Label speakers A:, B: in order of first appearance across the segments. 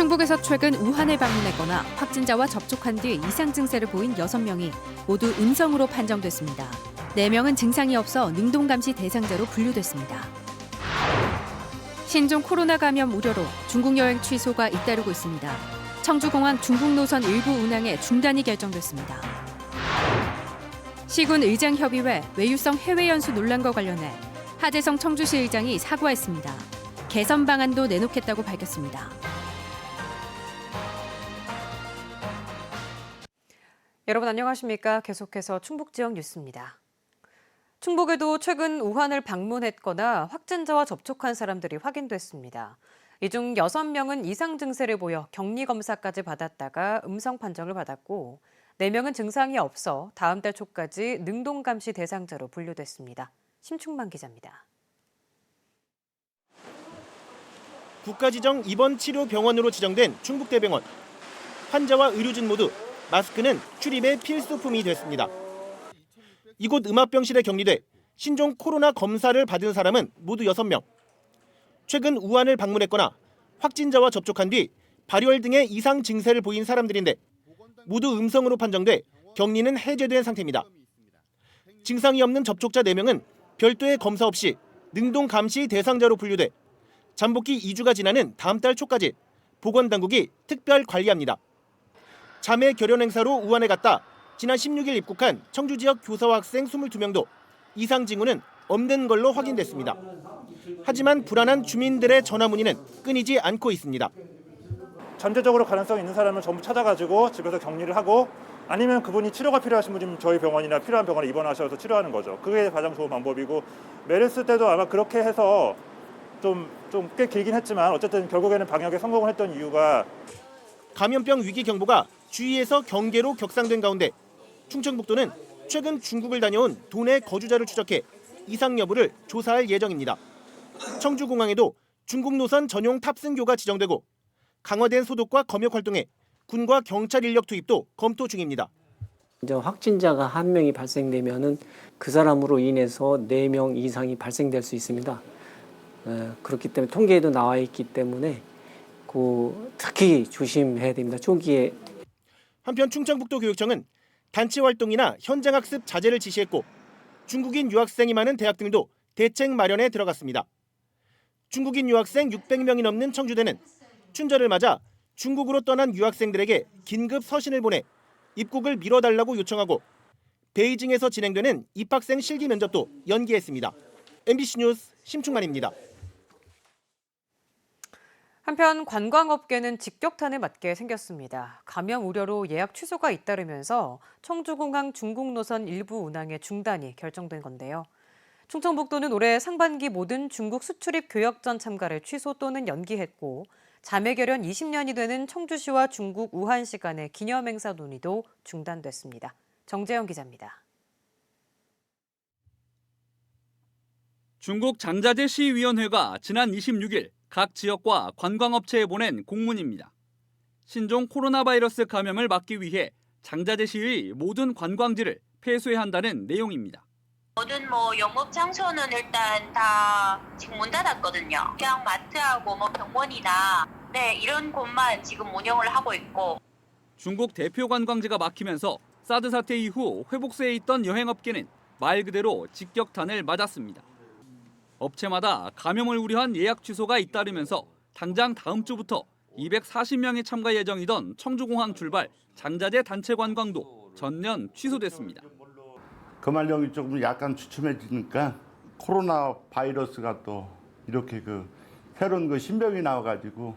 A: 충북에서 최근 우한을 방문했거나 확진자와 접촉한 뒤 이상 증세를 보인 6명이 모두 음성으로 판정됐습니다. 4명은 증상이 없어 능동감시 대상자로 분류됐습니다. 신종 코로나 감염 우려로 중국 여행 취소가 잇따르고 있습니다. 청주공항 중국 노선 일부 운항에 중단이 결정됐습니다. 시군 의장협의회 외유성 해외 연수 논란과 관련해 하재성 청주시 의장이 사과했습니다. 개선 방안도 내놓겠다고 밝혔습니다. 여러분 안녕하십니까? 계속해서 충북 지역 뉴스입니다. 충북에도 최근 우한을 방문했거나 확진자와 접촉한 사람들이 확인됐습니다. 이 중 6명은 이상 증세를 보여 격리 검사까지 받았다가 음성 판정을 받았고 4명은 증상이 없어 다음 달 초까지 능동 감시 대상자로 분류됐습니다. 심충만 기자입니다.
B: 국가지정 입원 치료 병원으로 지정된 충북대병원. 환자와 의료진 모두 마스크는 출입의 필수품이 됐습니다. 이곳 음압병실에 격리돼 신종 코로나 검사를 받은 사람은 모두 6명. 최근 우한을 방문했거나 확진자와 접촉한 뒤 발열 등의 이상 증세를 보인 사람들인데 모두 음성으로 판정돼 격리는 해제된 상태입니다. 증상이 없는 접촉자 4명은 별도의 검사 없이 능동 감시 대상자로 분류돼 잠복기 2주가 지나는 다음 달 초까지 보건당국이 특별 관리합니다. 자매 결연 행사로 우한에 갔다 지난 16일 입국한 청주 지역 교사와 학생 22명도 이상 징후는 없는 걸로 확인됐습니다. 하지만 불안한 주민들의 전화 문의는 끊이지 않고 있습니다.
C: 잠재적으로 가능성 있는 사람을 전부 찾아가지고 집에서 격리를 하고 아니면 그분이 치료가 필요하신 분이면 저희 병원이나 필요한 병원에 입원하셔서 치료하는 거죠. 그게 가장 좋은 방법이고 메르스 때도 아마 그렇게 해서 좀 꽤 길긴 했지만 어쨌든 결국에는 방역에 성공을 했던 이유가
B: 감염병 위기 경보가 주위에서 경계로 격상된 가운데 충청북도는 최근 중국을 다녀온 도내 거주자를 추적해 이상 여부를 조사할 예정입니다. 청주공항에도 중국 노선 전용 탑승교가 지정되고 강화된 소독과 검역 활동에 군과 경찰 인력 투입도 검토 중입니다.
D: 이제 확진자가 한 명이 발생되면은 그 사람으로 인해서 4명 이상이 발생될 수 있습니다. 그렇기 때문에 통계에도 나와 있기 때문에 특히 조심해야 됩니다. 초기에.
B: 한편 충청북도 교육청은 단체 활동이나 현장 학습 자제를 지시했고 중국인 유학생이 많은 대학 등도 대책 마련에 들어갔습니다. 중국인 유학생 600명이 넘는 청주대는 춘절을 맞아 중국으로 떠난 유학생들에게 긴급 서신을 보내 입국을 미뤄달라고 요청하고 베이징에서 진행되는 입학생 실기 면접도 연기했습니다. MBC 뉴스 심충만입니다.
A: 한편 관광업계는 직격탄을 맞게 생겼습니다. 감염 우려로 예약 취소가 잇따르면서 청주공항 중국 노선 일부 운항의 중단이 결정된 건데요. 충청북도는 올해 상반기 모든 중국 수출입 교역전 참가를 취소 또는 연기했고 자매결연 20년이 되는 청주시와 중국 우한시 간의 기념행사 논의도 중단됐습니다. 정재영 기자입니다.
E: 중국 장자재시위원회가 지난 26일 각 지역과 관광업체에 보낸 공문입니다. 신종 코로나 바이러스 감염을 막기 위해 장자재시의 모든 관광지를 폐쇄해야 한다는 내용입니다.
F: 모든 영업 장소는 일단 다 지금 문 닫았거든요. 그냥 마트하고 병원이나 이런 곳만 지금 운영을 하고 있고.
E: 중국 대표 관광지가 막히면서 사드 사태 이후 회복세에 있던 여행업계는 말 그대로 직격탄을 맞았습니다. 업체마다 감염을 우려한 예약 취소가 잇따르면서 당장 다음 주부터 240명이 참가 예정이던 청주공항 출발 장자재 단체 관광도 전면 취소됐습니다.
G: 금알령이 조금 약간 주춤해지니까 코로나 바이러스가 또 이렇게 새로운 신병이 나와가지고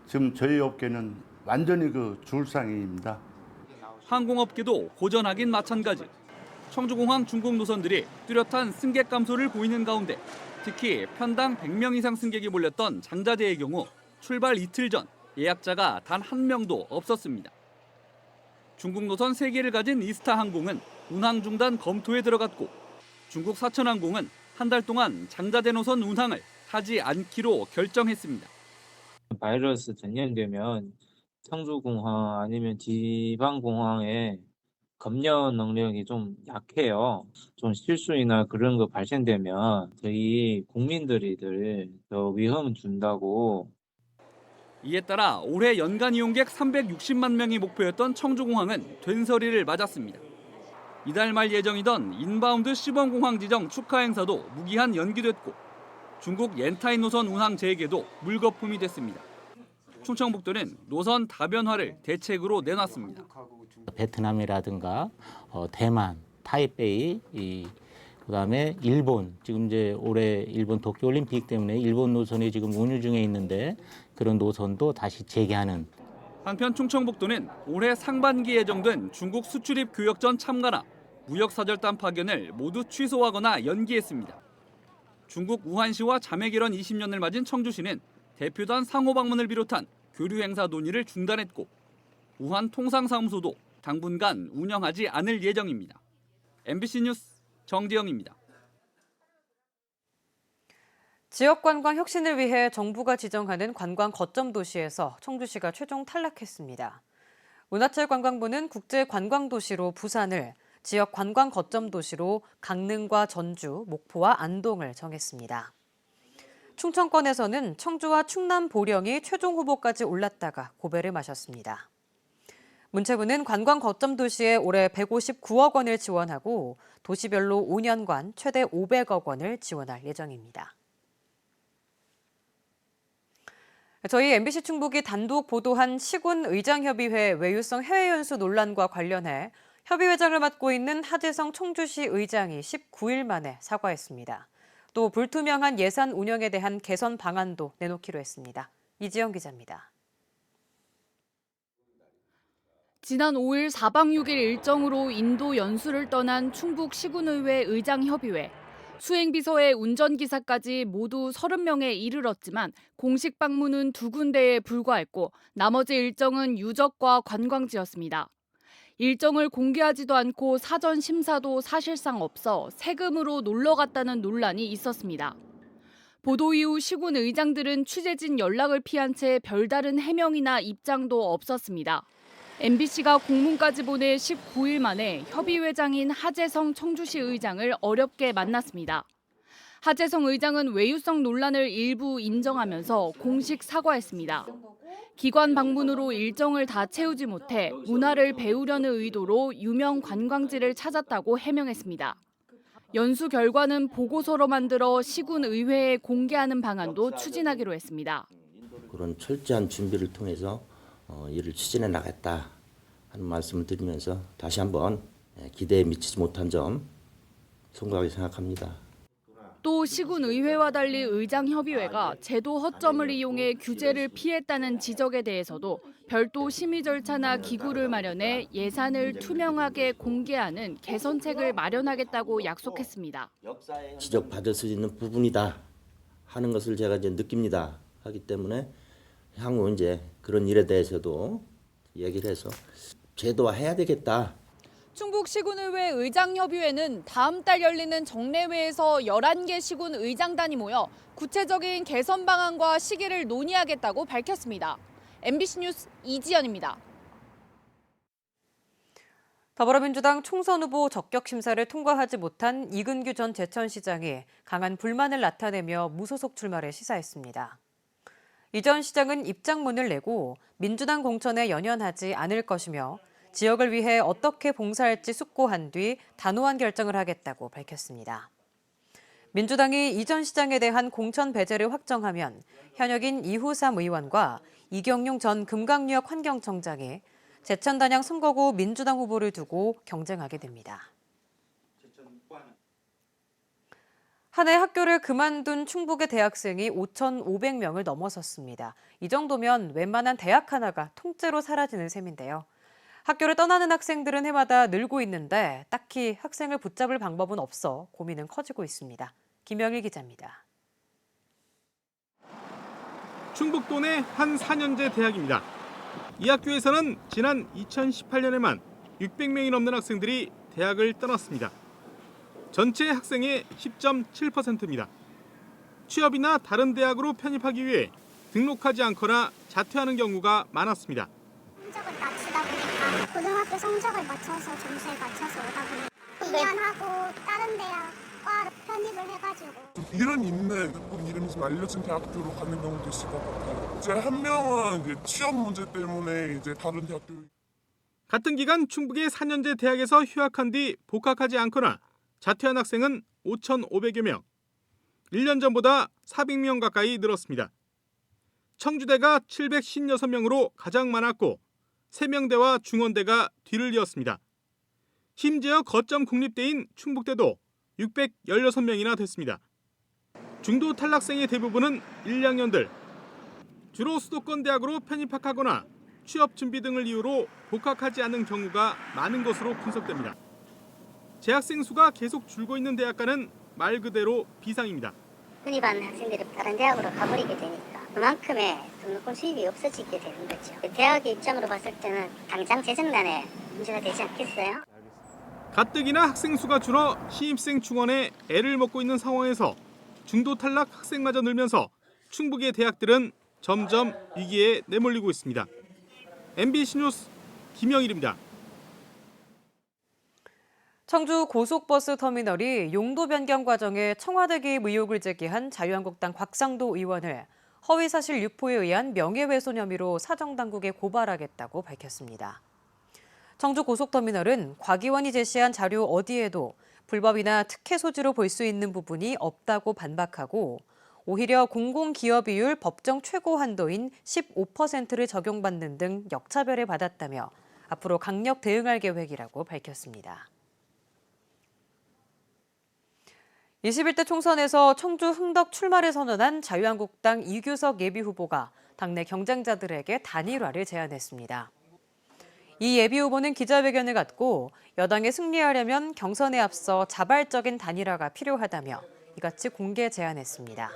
G: 지금 저희 업계는 완전히 줄상이입니다.
E: 항공업계도 고전하긴 마찬가지. 청주공항 중국 노선들이 뚜렷한 승객 감소를 보이는 가운데 특히 편당 100명 이상 승객이 몰렸던 장자재의 경우 출발 이틀 전 예약자가 단 한 명도 없었습니다. 중국 노선 3개를 가진 이스타 항공은 운항 중단 검토에 들어갔고 중국 사천항공은 한 달 동안 장자재 노선 운항을 하지 않기로 결정했습니다.
H: 바이러스 전염되면 청주공항 아니면 지방공항에 검역 능력이 좀 약해요. 좀 실수나 그런 거 발생되면 저희 국민들이 더 위험을 준다고.
E: 이에 따라 올해 연간 이용객 360만 명이 목표였던 청주공항은 된서리를 맞았습니다. 이달 말 예정이던 인바운드 시범공항 지정 축하 행사도 무기한 연기됐고 중국 옌타이 노선 운항 재개도 물거품이 됐습니다. 충청북도는 노선 다변화를 대책으로 내놨습니다.
I: 베트남이라든가 대만, 타이베이, 그다음에 일본, 지금 이제 올해 일본 도쿄올림픽 때문에 일본 노선이 지금 운유 중에 있는데 그런 노선도 다시 재개하는.
E: 한편 충청북도는 올해 상반기 예정된 중국 수출입 교역전 참가나 무역사절단 파견을 모두 취소하거나 연기했습니다. 중국 우한시와 자매결혼 20년을 맞은 청주시는 대표단 상호 방문을 비롯한 교류 행사 논의를 중단했고 우한 통상사무소도 당분간 운영하지 않을 예정입니다. MBC 뉴스 정재영입니다.
A: 지역관광 혁신을 위해 정부가 지정하는 관광 거점 도시에서 청주시가 최종 탈락했습니다. 문화체육관광부는 국제관광도시로 부산을, 지역 관광 거점 도시로 강릉과 전주, 목포와 안동을 정했습니다. 충청권에서는 청주와 충남 보령이 최종 후보까지 올랐다가 고배를 마셨습니다. 문체부는 관광 거점 도시에 올해 159억 원을 지원하고 도시별로 5년간 최대 500억 원을 지원할 예정입니다. 저희 MBC 충북이 단독 보도한 시군의장협의회 외유성 해외연수 논란과 관련해 협의회장을 맡고 있는 하재성 청주시 의장이 19일 만에 사과했습니다. 또 불투명한 예산 운영에 대한 개선 방안도 내놓기로 했습니다. 이지영 기자입니다.
J: 지난 5일 4박 6일 일정으로 인도 연수를 떠난 충북 시군의회 의장협의회. 수행비서의 운전기사까지 모두 30명에 이르렀지만 공식 방문은 2군데에 불과했고 나머지 일정은 유적과 관광지였습니다. 일정을 공개하지도 않고 사전 심사도 사실상 없어 세금으로 놀러 갔다는 논란이 있었습니다. 보도 이후 시군 의장들은 취재진 연락을 피한 채 별다른 해명이나 입장도 없었습니다. MBC가 공문까지 보내 19일 만에 협의회장인 하재성 청주시 의장을 어렵게 만났습니다. 하재성 의장은 외유성 논란을 일부 인정하면서 공식 사과했습니다. 기관 방문으로 일정을 다 채우지 못해 문화를 배우려는 의도로 유명 관광지를 찾았다고 해명했습니다. 연수 결과는 보고서로 만들어 시군 의회에 공개하는 방안도 추진하기로 했습니다.
K: 그런 철저한 준비를 통해서 일을 추진해 나갔다 하는 말씀을 드리면서 다시 한번 기대에 미치지 못한 점 송구하게 생각합니다.
J: 또 시군 의회와 달리 의장협의회가 제도 허점을 이용해 규제를 피했다는 지적에 대해서도 별도 심의 절차나 기구를 마련해 예산을 투명하게 공개하는 개선책을 마련하겠다고 약속했습니다.
K: 지적받을 수 있는 부분이다 하는 것을 제가 이제 느낍니다. 하기 때문에 향후 이제 그런 일에 대해서도 얘기를 해서 제도화해야 되겠다.
J: 충북 시군의회 의장협의회는 다음 달 열리는 정례회에서 11개 시군 의장단이 모여 구체적인 개선 방안과 시기를 논의하겠다고 밝혔습니다. MBC 뉴스 이지연입니다.
A: 더불어민주당 총선 후보 적격 심사를 통과하지 못한 이근규 전 제천시장이 강한 불만을 나타내며 무소속 출마를 시사했습니다. 이 전 시장은 입장문을 내고 민주당 공천에 연연하지 않을 것이며 지역을 위해 어떻게 봉사할지 숙고한 뒤 단호한 결정을 하겠다고 밝혔습니다. 민주당이 이 전 시장에 대한 공천 배제를 확정하면 현역인 이후삼 의원과 이경용 전 금강유역 환경청장이 제천 단양 선거구 민주당 후보를 두고 경쟁하게 됩니다. 한 해 학교를 그만둔 충북의 대학생이 5,500명을 넘어섰습니다. 이 정도면 웬만한 대학 하나가 통째로 사라지는 셈인데요. 학교를 떠나는 학생들은 해마다 늘고 있는데 딱히 학생을 붙잡을 방법은 없어 고민은 커지고 있습니다. 김영일 기자입니다.
B: 충북도 내 한 4년제 대학입니다. 이 학교에서는 지난 2018년에만 600명이 넘는 학생들이 대학을 떠났습니다. 전체 학생의 10.7%입니다. 취업이나 다른 대학으로 편입하기 위해 등록하지 않거나 자퇴하는 경우가 많았습니다.
L: 성적을 낮추다 보니까 고등학교 성적을 맞춰서 점수에 맞춰서 오다 보니 2년 하고 다른 대학 과로 편입을 해가지고
M: 이름 있는 이름이 좀 알려진 대학교로 가는 경우도 있을 것 같아요. 이제 한 명은 이제 취업 문제 때문에 이제 다른 대학교.
N: 같은 기간 충북의 4년제 대학에서 휴학한 뒤 복학하지 않거나 자퇴한 학생은 5,500여 명. 1년 전보다 400명 가까이 늘었습니다. 청주대가 756명으로 가장 많았고 세명대와 중원대가 뒤를 이었습니다. 심지어 거점 국립대인 충북대도 616명이나 됐습니다. 중도 탈락생의 대부분은 1학년들. 주로 수도권 대학으로 편입학하거나 취업 준비 등을 이유로 복학하지 않는 경우가 많은 것으로 분석됩니다. 재학생 수가 계속 줄고 있는 대학가는 말 그대로 비상입니다.
L: 편입한 학생들이 다른 대학으로 가버리게 되니까 그만큼의 등록금 수입이 없어지게 되는 거죠. 대학의 입장으로 봤을 때는 당장 재정난에 문제가 되지 않겠어요?
N: 가뜩이나 학생 수가 줄어 신입생 충원에 애를 먹고 있는 상황에서 중도 탈락 학생마저 늘면서 충북의 대학들은 점점 위기에 내몰리고 있습니다. MBC 뉴스 김영일입니다.
A: 청주 고속버스 터미널이 용도 변경 과정에 청와대 개입 의혹을 제기한 자유한국당 곽상도 의원을 허위사실 유포에 의한 명예훼손 혐의로 사정당국에 고발하겠다고 밝혔습니다. 청주 고속터미널은 곽 의원이 제시한 자료 어디에도 불법이나 특혜 소지로 볼 수 있는 부분이 없다고 반박하고 오히려 공공기여비율 법정 최고 한도인 15%를 적용받는 등 역차별을 받았다며 앞으로 강력 대응할 계획이라고 밝혔습니다. 21대 총선에서 청주 흥덕 출마를 선언한 자유한국당 이규석 예비후보가 당내 경쟁자들에게 단일화를 제안했습니다. 이 예비후보는 기자회견을 갖고 여당에 승리하려면 경선에 앞서 자발적인 단일화가 필요하다며 이같이 공개 제안했습니다.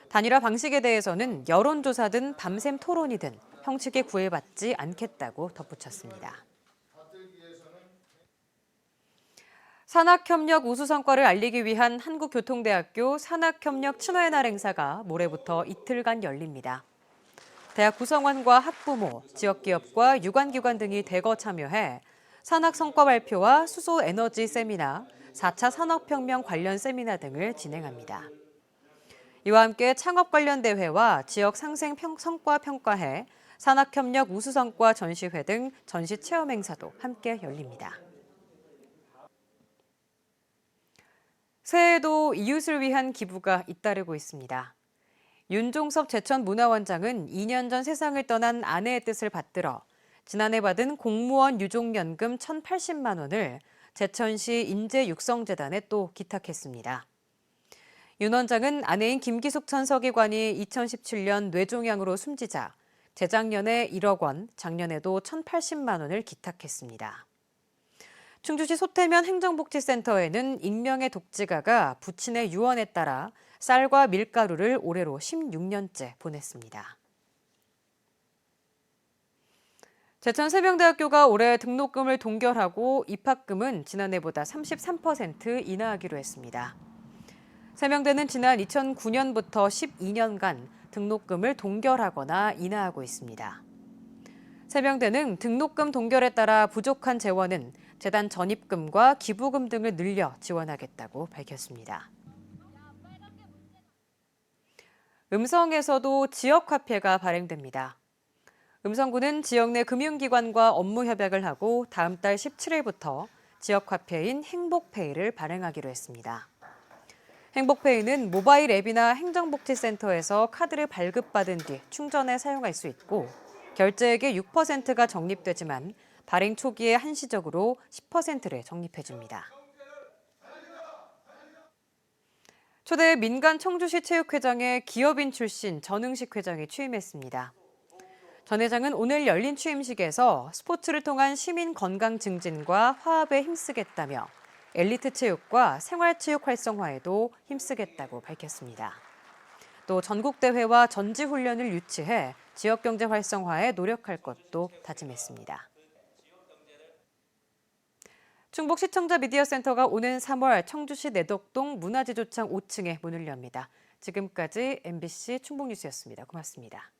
A: 단일화 방식에 대해서는 여론조사든 밤샘 토론이든 형식에 구애받지 않겠다고 덧붙였습니다. 산학협력 우수 성과를 알리기 위한 한국교통대학교 산학협력 친화의 날 행사가 모레부터 이틀간 열립니다. 대학 구성원과 학부모, 지역기업과 유관기관 등이 대거 참여해 산학 성과 발표와 수소 에너지 세미나, 4차 산업혁명 관련 세미나 등을 진행합니다. 이와 함께 창업 관련 대회와 지역 상생 성과 평가회, 산학협력 우수 성과 전시회 등 전시 체험 행사도 함께 열립니다. 새해에도 이웃을 위한 기부가 잇따르고 있습니다. 윤종섭 제천문화원장은 2년 전 세상을 떠난 아내의 뜻을 받들어 지난해 받은 공무원 유족연금 1,080만 원을 제천시 인재육성재단에 또 기탁했습니다. 윤 원장은 아내인 김기숙 전 서기관이 2017년 뇌종양으로 숨지자 재작년에 1억 원, 작년에도 1,080만 원을 기탁했습니다. 충주시 소태면 행정복지센터에는 익명의 독지가가 부친의 유언에 따라 쌀과 밀가루를 올해로 16년째 보냈습니다. 제천세명대학교가 올해 등록금을 동결하고 입학금은 지난해보다 33% 인하하기로 했습니다. 세명대는 지난 2009년부터 12년간 등록금을 동결하거나 인하하고 있습니다. 세명대는 등록금 동결에 따라 부족한 재원은 재단 전입금과 기부금 등을 늘려 지원하겠다고 밝혔습니다. 음성에서도 지역화폐가 발행됩니다. 음성구는 지역 내 금융기관과 업무 협약을 하고 다음 달 17일부터 지역화폐인 행복페이를 발행하기로 했습니다. 행복페이는 모바일 앱이나 행정복지센터에서 카드를 발급받은 뒤 충전해 사용할 수 있고 결제액의 6%가 적립되지만 발행 초기에 한시적으로 10%를 적립해줍니다. 초대 민간 청주시 체육회장에 기업인 출신 전응식 회장이 취임했습니다. 전 회장은 오늘 열린 취임식에서 스포츠를 통한 시민 건강 증진과 화합에 힘쓰겠다며 엘리트 체육과 생활체육 활성화에도 힘쓰겠다고 밝혔습니다. 또 전국대회와 전지훈련을 유치해 지역경제 활성화에 노력할 것도 다짐했습니다. 충북시청자 미디어센터가 오는 3월 청주시 내덕동 문화지조창 5층에 문을 엽니다. 지금까지 MBC 충북뉴스였습니다. 고맙습니다.